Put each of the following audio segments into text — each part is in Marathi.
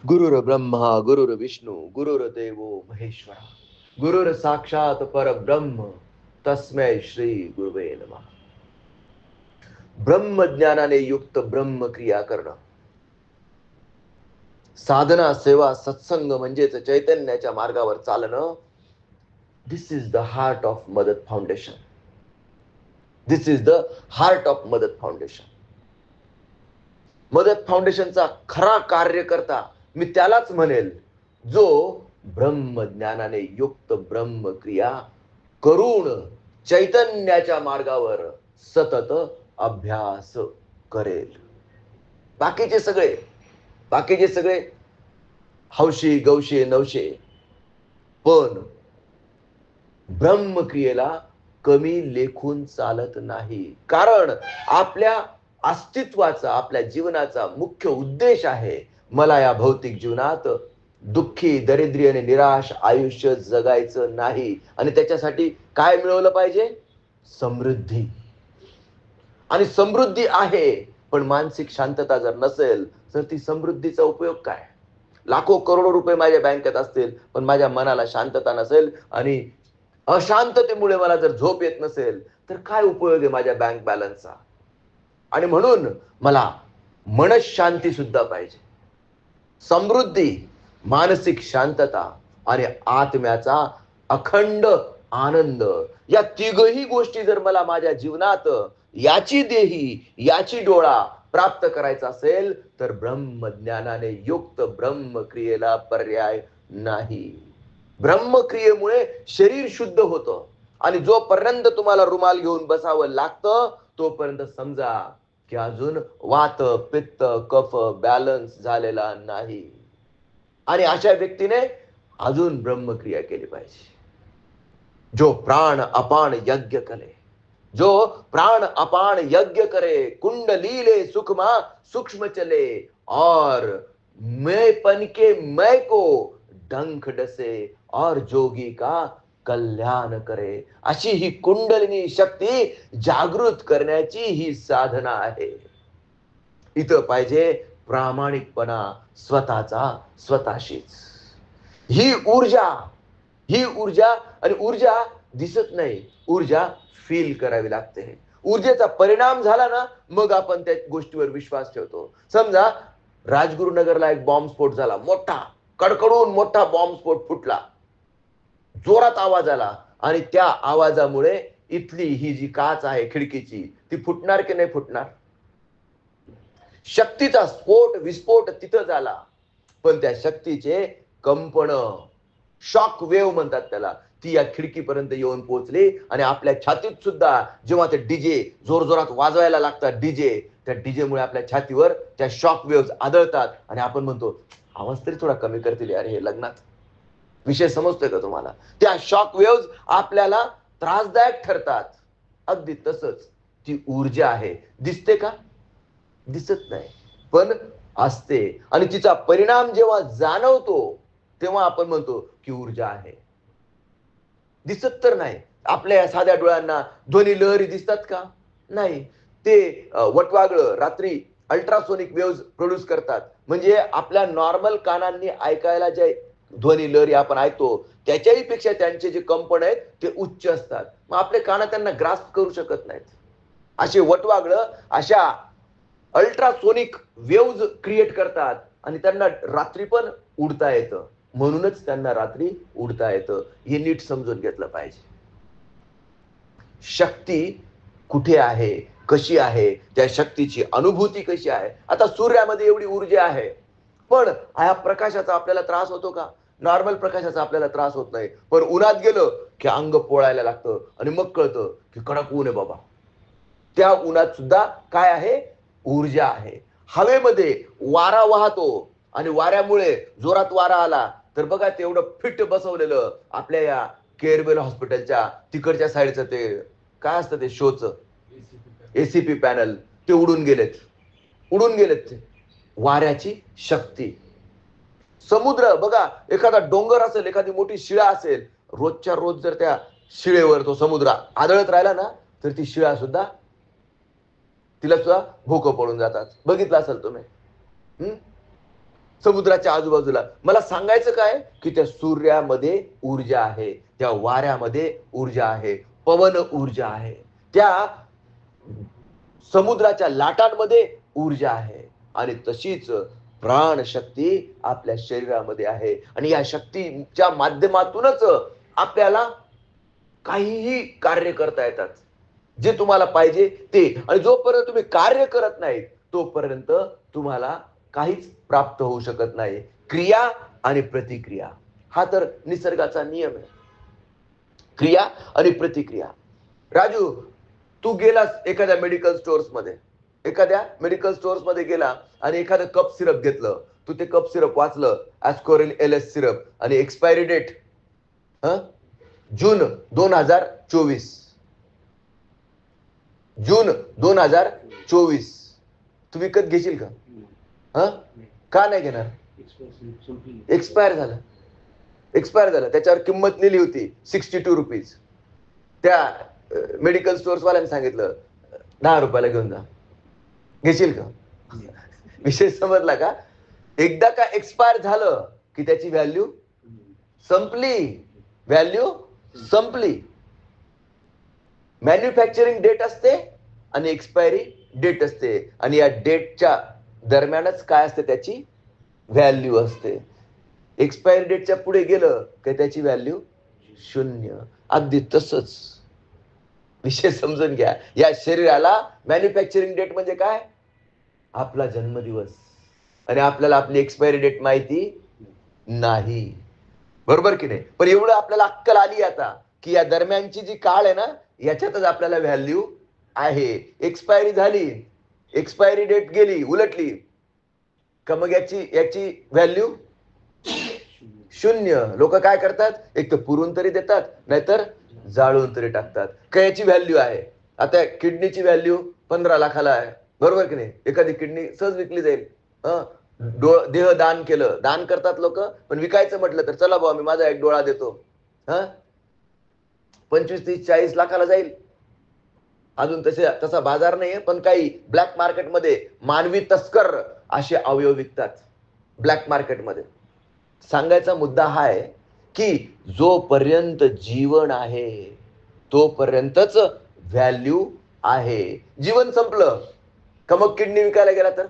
गुरुर ब्रह्मा गुरुर विष्णू गुरुर्देवो महेश्वरा गुरुर साक्षात परब्रह्म तस्मै श्री गुरुवे नमः. ब्रह्मज्ञानाने युक्त ब्रह्मक्रिया करणं, साधना सेवा सत्संग म्हणजेच चैतन्याच्या मार्गावर चालणं. दिस इज द हार्ट ऑफ मदत foundation. This is the heart of मदत फाउंडेशन. मदत फाउंडेशनचा खरा कार्यकर्ता मी त्यालाच म्हणेल जो ब्रह्मज्ञानाने युक्त ब्रह्मक्रिया करून चैतन्याच्या मार्गावर सतत अभ्यास करेल. बाकीचे सगळे बाकीचे सगळे हौशी गौशी नवशे, पण ब्रह्मक्रियेला कमी लेखून चालत नाही. कारण आपल्या अस्तित्वाचा, आपल्या जीवनाचा मुख्य उद्देश आहे मला या भौतिक जीवनात दुःखी दरिद्री आणि निराश आयुष्य जगायचं नाही. आणि त्याच्यासाठी काय मिळवलं पाहिजे? समृद्धी. आणि समृद्धी आहे, पण मानसिक शांतता जर नसेल तर ती समृद्धीचा उपयोग काय? लाखो करोडो रुपये माझ्या बँकेत असतील, पण माझ्या मनाला शांतता नसेल आणि अशांततेमुळे मला जर झोप येत नसेल तर काय उपयोग आहे माझ्या बँक बॅलन्सचा? आणि म्हणून मला मनशांती सुद्धा पाहिजे. समृद्धी, मानसिक शांतता आणि आत्म्याचा अखंड आनंद, या तिघही गोष्टी जर मला माझ्या जीवनात याची देही याची डोळा प्राप्त करायचा असेल तर ब्रह्मज्ञानाने युक्त ब्रह्मक्रियेला पर्याय नाही. ब्रह्मक्रियेमुळे शरीर शुद्ध होतं. आणि जोपर्यंत तुम्हाला रुमाल घेऊन बसावं लागतं तोपर्यंत समजा की अजून वात पित्त कफ बॅलन्स झालेला नाही. आणि अशा व्यक्तीने अजून ब्रह्मक्रिया केली पाहिजे. जो प्राण अपान यज्ञ करे, जो प्राण अपान यज्ञ करे, कुंडलीले सुखमा सूक्ष्म चले और मैंपन के मैं को डंक डसे और जोगी का कल्याण करे. अशी ही कुंडलिनी शक्ती जागृत करण्याची ही साधना आहे. इथं पाहिजे प्रामाणिकपणा स्वतःचा स्वतःशीच. ही ऊर्जा ही ऊर्जा आणि ऊर्जा दिसत नाही, ऊर्जा फील करावी लागते. ऊर्जेचा परिणाम झाला ना मग आपण त्या गोष्टीवर विश्वास ठेवतो. समजा राजगुरुनगरला एक बॉम्बस्फोट झाला, मोठा कडकडून मोठा बॉम्बस्फोट फुटला, जोरात आवाज आला आणि त्या आवाजामुळे इथली ही जी काच आहे खिडकीची ती फुटणार की नाही फुटणार? शक्तीचा स्फोट विस्फोट तिथं झाला, पण त्या शक्तीचे कंपन, शॉक वेव्ह म्हणतात त्याला, ती या खिडकीपर्यंत येऊन पोहोचली. आणि आपल्या छातीत सुद्धा जेव्हा ते डीजे जोरजोरात वाजवायला लागतात, त्या डीजेमुळे आपल्या छातीवर त्या शॉक वेव्ह आदळतात आणि आपण म्हणतो आवाज तरी थोडा कमी करतील यार हे लग्नात. विषय समजतोय का तुम्हाला? त्या शॉक वेव्ह आपल्याला त्रासदायक ठरतात. अगदी तसंच ती ऊर्जा आहे. दिसते का? दिसत नाही, पण असते. आणि तिचा परिणाम जेव्हा जाणवतो तेव्हा आपण म्हणतो की ऊर्जा आहे. दिसत तर नाही. आपल्या साध्या डोळ्यांना ध्वनी लहरी दिसतात का? नाही. ते वटवागळं रात्री अल्ट्रासोनिक वेव्ह प्रोड्यूस करतात. म्हणजे आपल्या नॉर्मल कानांनी ऐकायला जे ध्वनी लहरी आपण ऐकतो त्याच्याही पेक्षा त्यांचे जे कंपन आहेत ते उच्च असतात. मग आपले कान त्यांना ग्रास्प करू शकत नाहीत. असे वटवागळं अशा अल्ट्रासोनिक वेव्ह क्रिएट करतात आणि त्यांना रात्री पण उडता येतं. म्हणूनच त्यांना रात्री उडता येतं. हे नीट समजून घेतलं पाहिजे. शक्ती कुठे आहे, कशी आहे, त्या शक्तीची अनुभूती कशी आहे? आता सूर्यामध्ये एवढी ऊर्जा आहे, पण ह्या प्रकाशाचा आपल्याला त्रास होतो का? नॉर्मल प्रकाशाचा आपल्याला त्रास होत नाही, पण उन्हात गेलं की अंग पोळायला लागतं आणि मग कळतं की कडक ऊन आहे बाबा. त्या उन्हात सुद्धा काय आहे? ऊर्जा आहे. हवेमध्ये वारा वाहतो आणि वाऱ्यामुळे जोरात वारा आला तर बघा तेवढं फिट बसवलेलं आपल्या या केअरबेल हॉस्पिटलच्या तिकडच्या साईडचं ते काय असतं ते शोचं एसीपी पॅनल, ते उडून गेलेत ते. वाऱ्याची शक्ती. समुद्र बघा, एखादा डोंगर असेल, एखादी मोठी शिळा असेल, रोजच्या रोज जर त्या शिळेवर तो समुद्र आदळत राहिला ना तर ती शिळा सुद्धा तिला सुद्धा भोकं पडून जातात. बघितलं असेल तुम्ही. समुद्राच्या आजूबाजूला. मला सांगायचं काय की त्या सूर्यामध्ये ऊर्जा आहे, त्या वाऱ्यामध्ये ऊर्जा आहे, पवन ऊर्जा आहे, त्या समुद्राच्या लाटांमध्ये ऊर्जा आहे. आणि तशीच प्राणशक्ती आपल्या शरीरामध्ये आहे. आणि या शक्तीच्या माध्यमातूनच आपल्याला काहीही कार्य करता येतात, जे तुम्हाला पाहिजे ते. आणि जोपर्यंत तुम्ही कार्य करत नाही तोपर्यंत तुम्हाला काहीच प्राप्त होऊ शकत नाही. क्रिया आणि प्रतिक्रिया हा तर निसर्गाचा नियम आहे. क्रिया आणि प्रतिक्रिया. राजू, तू गेलास एखाद्या मेडिकल स्टोअर्स मध्ये गेला आणि एखादं कप सिरप घेतलं. तू ते कप सिरप वाचलं, ऍस्कोरिल LS सिरप, आणि एक्सपायरी डेट जून 2024. जून 2024. तू विकत घेशील का? का नाही घेणार? एक्सपायर झालं. त्याच्यावर किंमत लिहिली होती 62 रुपीज. त्या मेडिकल स्टोअर्स वाल्याने सांगितलं 10 रुपयाला घेऊन जा. घेशील का? विषय समजला का? एकदा का एक्सपायर झालं की त्याची व्हॅल्यू संपली. मॅन्युफॅक्चरिंग डेट असते आणि एक्सपायरी डेट असते, आणि या डेटच्या दरम्यानच काय असते? त्याची व्हॅल्यू असते. एक्सपायरी डेटच्या पुढे गेलं की त्याची व्हॅल्यू 0. अगदी तसंच विषय समजून घ्या. या शरीराला मॅन्युफॅक्चरिंग डेट म्हणजे काय? आपला जन्मदिवस. आणि आपल्याला आपली एक्सपायरी डेट माहिती नाही, बरोबर की नाही? पण एवढं आपल्याला अक्कल आली आता की या दरम्यानची जी काळ आहे ना, याच्यातच आपल्याला व्हॅल्यू आहे. एक्सपायरी झाली, एक्सपायरी डेट गेली, उलटली का मग याची व्हॅल्यू 0. लोक काय करतात? एक तर पुरून तरी देतात, नाहीतर जाळून तरी टाकतात. का याची व्हॅल्यू आहे? आता किडनीची व्हॅल्यू 15 लाखाला आहे, बरोबर की नाही? एखादी किडनी सहज विकली जाईल. देह दान केलं, दान करतात लोक. पण विकायचं म्हटलं तर चला भाऊ मी माझा एक डोळा देतो, 25, 30, 40 लाखाला जाईल. अजून तसा बाजार नाहीये, पण काही ब्लॅक मार्केटमध्ये मानवी तस्कर असे अवयव विकतात ब्लॅक मार्केटमध्ये. सांगायचा मुद्दा हा आहे की जोपर्यंत जीवन आहे तोपर्यंतच व्हॅल्यू आहे. जीवन संपलं का मग किडनी विकायला गेला तर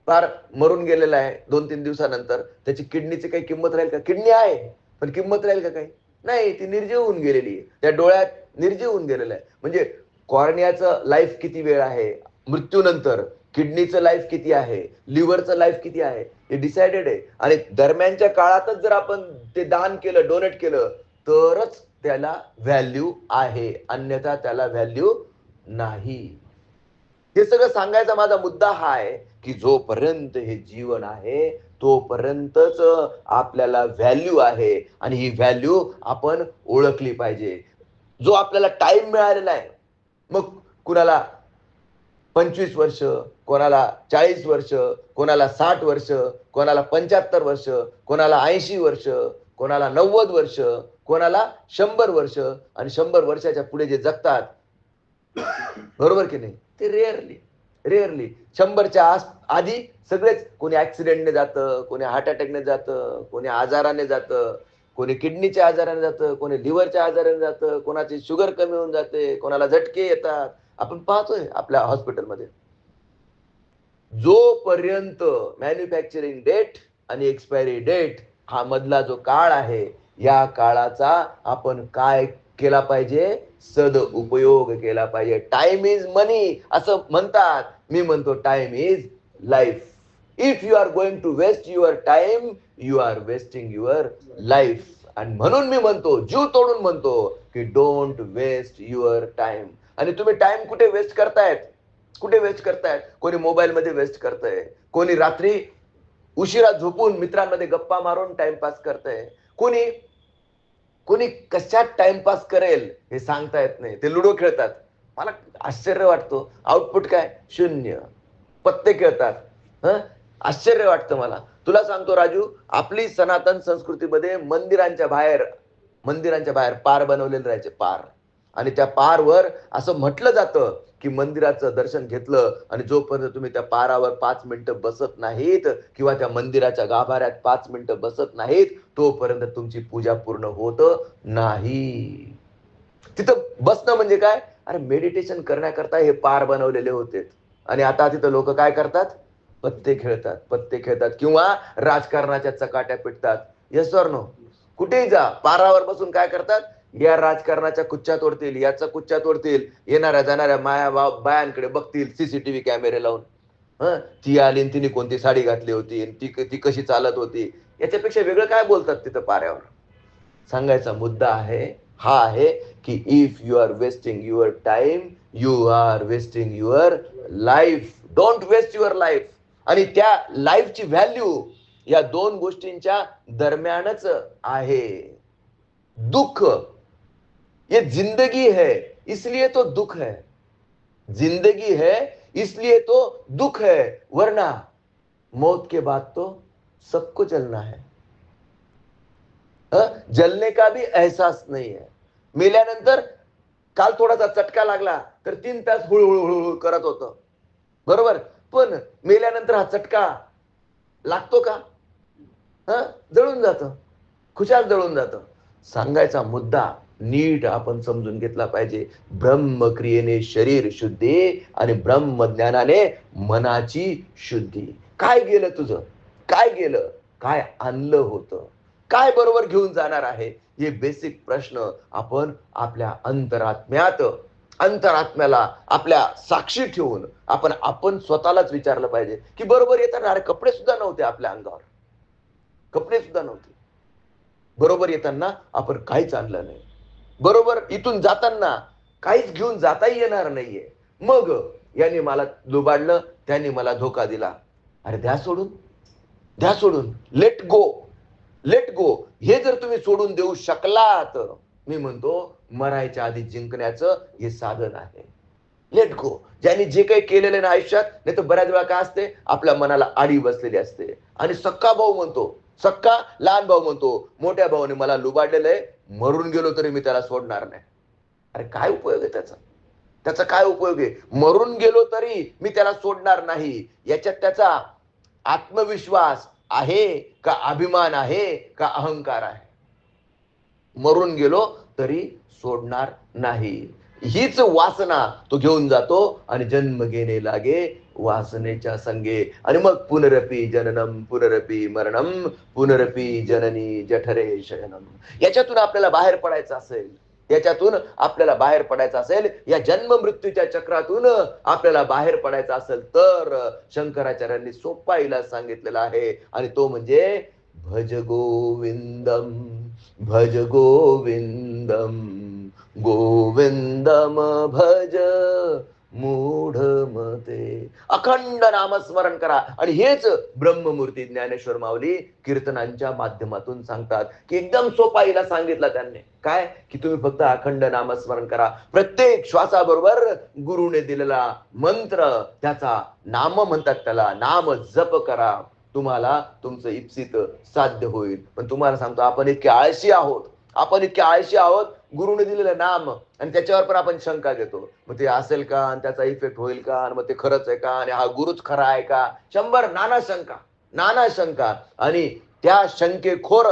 फार मरून गेलेला आहे, 2-3 दिवसानंतर त्याची किडनीची काही किंमत राहील का? किडनी आहे पण किंमत राहील का काही? नाही, ती निर्जीव होऊन गेलेली आहे. त्या डोळ्यात निर्जीव होऊन गेलेलं आहे. म्हणजे कॉर्नियाचं लाईफ किती वेळ आहे, मृत्यूनंतर किडनीचं लाईफ किती आहे, लिव्हरचं लाईफ किती आहे, हे डिसाइडेड आहे. आणि दरम्यानच्या काळातच जर आपण ते दान केलं, डोनेट केलं, तरच त्याला व्हॅल्यू आहे, अन्यथा त्याला व्हॅल्यू नाही. हे सगळं सांगायचा माझा मुद्दा हा आहे की जोपर्यंत हे जीवन आहे तोपर्यंतच आपल्याला व्हॅल्यू आहे. आणि ही व्हॅल्यू आपण ओळखली पाहिजे. जो आपल्याला टाइम मिळालेला आहे, मग कुणाला 25 वर्ष, कोणाला 40 वर्ष, कोणाला 60 वर्ष, कोणाला 75 वर्ष, कोणाला 80 वर्ष, कोणाला 90 वर्ष, कोणाला 100 वर्ष. आणि 100 वर्षाच्या पुढे जे जगतात, बरोबर की नाही, ते रेअरली 100च्या आधी सगळेच, कोणी ऍक्सिडेंटने जातं, कोणी हार्ट अटॅकने जातं, कोणी आजाराने जातं, कोणी किडनीच्या आजाराने जातं, कोणी लिव्हरच्या आजाराने जातं, कोणाची शुगर कमी होऊन जाते, कोणाला झटके येतात. आपण पाहतोय आपल्या हॉस्पिटलमध्ये. जोपर्यंत मॅन्युफॅक्चरिंग डेट आणि एक्सपायरी डेट हा मधला जो काळ आहे, या काळाचा आपण काय केला पाहिजे? सद उपयोग केला पाहिजे. टाइम इज मनी असं म्हणतात. मी म्हणतो time is life. If you are going to waste your time, you are wasting your life. आणि म्हणून मी म्हणतो, जीव तोडून म्हणतो की डोंट वेस्ट युअर टाइम. आणि तुम्ही टाइम कुठे वेस्ट करतायत? कोणी मोबाईल मध्ये वेस्ट करतंय, कोणी रात्री उशिरा झोपून मित्रांमध्ये गप्पा मारून टाइमपास करतंय, कोणी कशात टाइमपास करेल हे सांगता येत नाही. ते लुडो खेळतात. मला आश्चर्य वाटतो. आउटपुट काय? 0. पत्ते खेळतात. आश्चर्य वाटतं मला. तुला सांगतो राजू, आपली सनातन संस्कृतीमध्ये मंदिरांच्या बाहेर पार बनवलेले राहायचे, पार. आणि त्या पारवर असं म्हटलं जातं की मंदिराचं दर्शन घेतलं आणि जोपर्यंत तुम्ही त्या पारावर 5 मिनिटं बसत नाहीत किंवा त्या मंदिराच्या गाभाऱ्यात 5 मिनिटं बसत नाहीत, तोपर्यंत तुमची पूजा पूर्ण होत नाही. तिथं बसणं म्हणजे काय? अरे मेडिटेशन करण्याकरता हे पार बनवलेले होते आणि आता तिथं लोक काय करतात? पत्ते खेळतात किंवा राजकारणाच्या चकाट्या पिटतात. Yes or no? कुठेही जा, पारावर बसून काय करतात? या राजकारणाच्या कुच्च्या तोडतील, याचा कुच्च्या तोडतील, येणाऱ्या जाणाऱ्या माया बायांकडे बघतील सीसीटीव्ही कॅमेरे लावून. हं, ती आली आणि तिने कोणती साडी घातली होती आणि ती ती कशी चालत होती, याच्यापेक्षा वेगळं काय बोलतात तिथं पाऱ्यावर? सांगायचा मुद्दा हा आहे की if you are wasting your time, you are wasting your life. Don't waste your life. आणि त्या लाईफची व्हॅल्यू या दोन गोष्टींच्या दरम्यानच आहे. दुःख, ये जिंदगी है इसलिए तो दुख है. जिंदगी है इसलिए तो दुख है, वरना मौत के बाद तो सबको जलना है. जलने का भी एहसास नाही है. मेल्यानंतर काल थोडासा चटका लागला तर 3 तास हुळहुळ करत होतं, बरोबर? पण मेल्यानंतर हा चटका लागतो का? जळून जातं, खुशाल जळून जातं. सांगायचा मुद्दा नीट आपण समजून घेतला पाहिजे. ब्रह्मक्रियेने शरीर शुद्धी आणि ब्रह्मज्ञानाने मनाची शुद्धी. काय गेलं तुझं? काय गेलं? काय आणलं होतं? काय बरोबर घेऊन जाणार आहे? हे बेसिक प्रश्न आपण आपल्या अंतरात्म्याला आपल्या साक्षी ठेवून आपण स्वतःलाच विचारलं पाहिजे की बरोबर येताना अरे कपडे सुद्धा नव्हते आपल्या अंगावर, कपडे सुद्धा नव्हते. बरोबर येताना आपण काहीच आणलं नाही. बरोबर इथून जाताना काहीच घेऊन जाताही येणार नाहीये. मग याने मला लुबाडलं, त्याने मला धोका दिला. अरे द्या सोडून. Let go. हे जर तुम्ही सोडून देऊ शकलात, मी म्हणतो मरायच्या आधी जिंकण्याचं हे साधन आहे. Let go. ज्यांनी जे काही केलेलं ना आयुष्यात, नाही तर बऱ्याच वेळा काय असते, आपल्या मनाला आडी बसलेली असते आणि सक्का लहान भाऊ म्हणतो, मोठ्या भाऊने मला लुबाडलेलं आहे, मरून गेलो तरी मी त्याला सोडणार नाही. अरे काय उपयोग आहे त्याचा काय उपयोग आहे? मरून गेलो तरी मी त्याला सोडणार नाही. याच्यात त्याचा आत्मविश्वास आहे का अभिमान आहे का अहंकार आहे? मरून गेलो तरी सोडणार नाही. हीच वासना तो घेऊन जातो आणि जन्म घेणे लागे वासनेच्या संगे. आणि मग पुनरपी जननम पुनरपी मरणम पुनरपी जननी जठरे शयनम. याच्यातून आपल्याला बाहेर पडायचं असेल, या जन्म मृत्यूच्या चक्रातून आपल्याला बाहेर पडायचं असेल तर शंकराचार्यांनी सोपा इलाज सांगितलेला आहे आणि तो म्हणजे भज गोविंदम गोविंदम भज मूढमते. अखंड नामस्मरण करा. आणि हेच ब्रह्ममूर्ती ज्ञानेश्वर माऊली कीर्तनांच्या माध्यमातून सांगतात की एकदम सोपा इलाज सांगितला त्यांनी. काय? की तुम्ही फक्त अखंड नामस्मरण करा. प्रत्येक श्वासाबरोबर गुरुने दिलेला मंत्र, त्याचा नाम म्हणतात त्याला, नाम जप करा. तुम्हाला तुमचं इप्सित साध्य होईल. पण तुम्हाला सांगतो आपण इतके आळशी आहोत, गुरुने दिलेलं नाम आणि त्याच्यावर पण आपण शंका घेतो. मग ते असेल का आणि त्याचा इफेक्ट होईल का आणि मग ते खरंच आहे का आणि हा गुरुच खरा आहे का? 100 नाना शंका आणि त्या शंकेखोर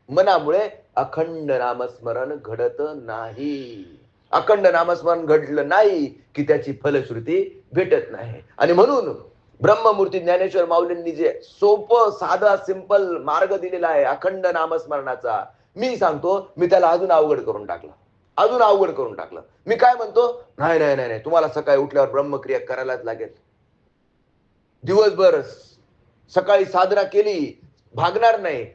मनामुळे अखंड नामस्मरण घडत नाही. अखंड नामस्मरण घडलं नाही की त्याची फलश्रुती भेटत नाही. आणि म्हणून ब्रह्ममूर्ती ज्ञानेश्वर माऊलींनी जे सोपं साधा सिंपल मार्ग दिलेला आहे अखंड नामस्मरणाचा, मी सांगतो मी त्याला अजून अवघड करून टाकलं. मी काय म्हणतो, नाही, तुम्हाला सकाळी उठल्यावर ब्रह्मक्रिया करायलाच लागेल. दिवसभर सकाळी साधना केली भागणार नाही.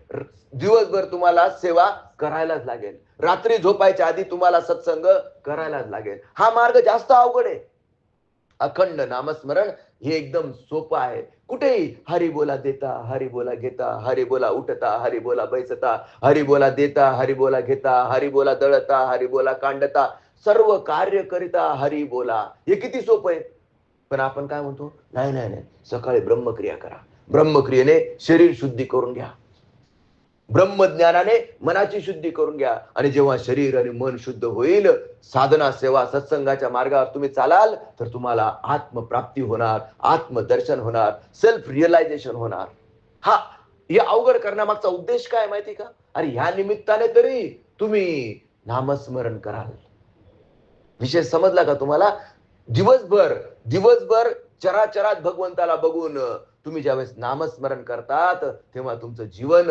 दिवसभर तुम्हाला सेवा करायलाच लागेल. रात्री झोपायच्या आधी तुम्हाला सत्संग करायलाच लागेल. हा मार्ग जास्त अवघड आहे. अखंड नामस्मरण हे एकदम सोपं आहे. कुठेही हरी बोला देता, हरी बोला घेता, हरी बोला उठता, हरी बोला बैसता, हरी बोला देता, हरी बोला घेता, हरी बोला दळता, हरी बोला कांडता, सर्व कार्य करिता हरी बोला. हे किती सोपं आहे. पण आपण काय म्हणतो, नाही, सकाळी ब्रह्मक्रिया करा, ब्रह्मक्रियेने शरीर शुद्धी करून घ्या. ब्रह्मज्ञानाने मनाची शुद्धी करून घ्या. आणि जेव्हा शरीर आणि मन शुद्ध होईल, साधना सेवा सत्संगाच्या मार्गावर तुम्ही चालाल, तर तुम्हाला आत्मप्राप्ती होणार, आत्मदर्शन होणार, सेल्फ रिअलायझेशन होणार. हा, हे अवघड करण्यामागचा उद्देश काय माहिती का? अरे ह्या निमित्ताने तरी तुम्ही नामस्मरण कराल. विषय समजला का तुम्हाला? दिवसभर दिवसभर चराचरात भगवंताला बघून तुम्ही ज्यावेळेस नामस्मरण करतात, तेव्हा तुमचं जीवन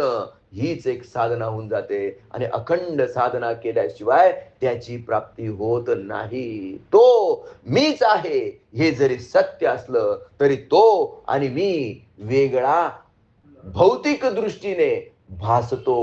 हीच एक साधना होऊन जाते. आणि अखंड साधना केल्याशिवाय त्याची प्राप्ती होत नाही. तो मीच आहे हे जरी सत्य असलं तरी तो आणि मी वेगळा भौतिक दृष्टीने भासतो,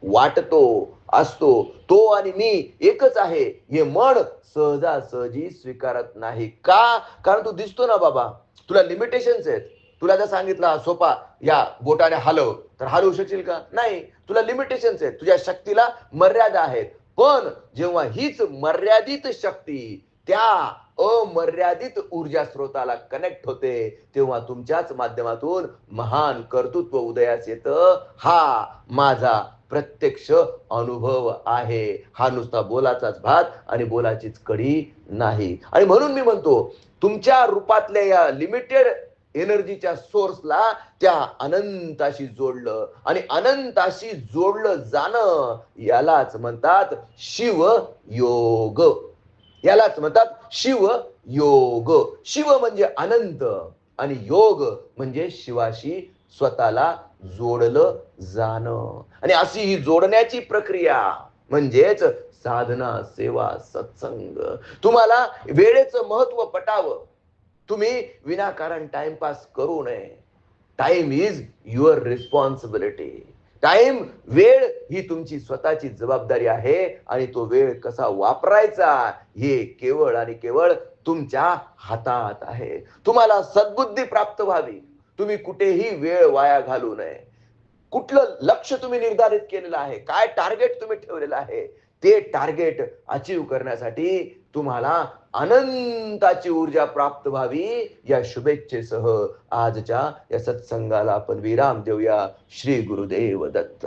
वाटतो, असतो. तो आणि मी एकच आहे हे मन सहजासहजी स्वीकारत नाही. का? कारण तू दिसतो ना बाबा, तुला लिमिटेशन्स आहेत. तुला जर सांगितलं सोपा या बोटाने हलव, तर हलवू शकशील का? नाही. तुला लिमिटेशन्स आहेत, तुझ्या शक्तीला मर्यादा आहेत. पण जेव्हा हीच मर्यादित शक्ती त्या अमर्यादित ऊर्जा स्रोताला कनेक्ट होते, तेव्हा तुमच्याच माध्यमातून महान कर्तृत्व उदयास येतं. हा माझा प्रत्यक्ष अनुभव आहे. हा नुसता बोलाचाच भात आणि बोलाचीच कढी नाही. आणि म्हणून मी म्हणतो, तुमच्या रूपातल्या या लिमिटेड एनर्जीच्या सोर्सला त्या अनंताशी जोडलं, आणि अनंताशी जोडलं जाणं यालाच म्हणतात शिवयोग. यालाच म्हणतात शिवयोग. शिव म्हणजे अनंत आणि योग म्हणजे शिवाशी स्वतःला जोडलं जाणं. आणि अशी ही जोडण्याची प्रक्रिया म्हणजेच साधना सेवा सत्संग. तुम्हाला वेळेचं महत्व पटावं. तुम्ही विनाकारण टाइमपास करू नये. Time is your responsibility. Time, वेळ ही तुमची स्वतःची जबाबदारी आहे. आणि तो वेळ कसा वापरायचा हे केवळ आणि केवळ तुमच्या हातात आहे. तुम्हाला सद्बुद्धी प्राप्त व्हावी, तुम्ही कुठेही वेळ वाया घालू नये. कुठलं लक्ष तुम्ही निर्धारित केलेलं आहे, काय टार्गेट तुम्ही ठेवलेलं आहे, ते टार्गेट अचीव करण्यासाठी तुम्हाला अनंताची ऊर्जा प्राप्त व्हावी, या शुभेच्छेसह आजच्या या सत्संगाला आपण विराम देऊया. श्री गुरुदेव दत्त.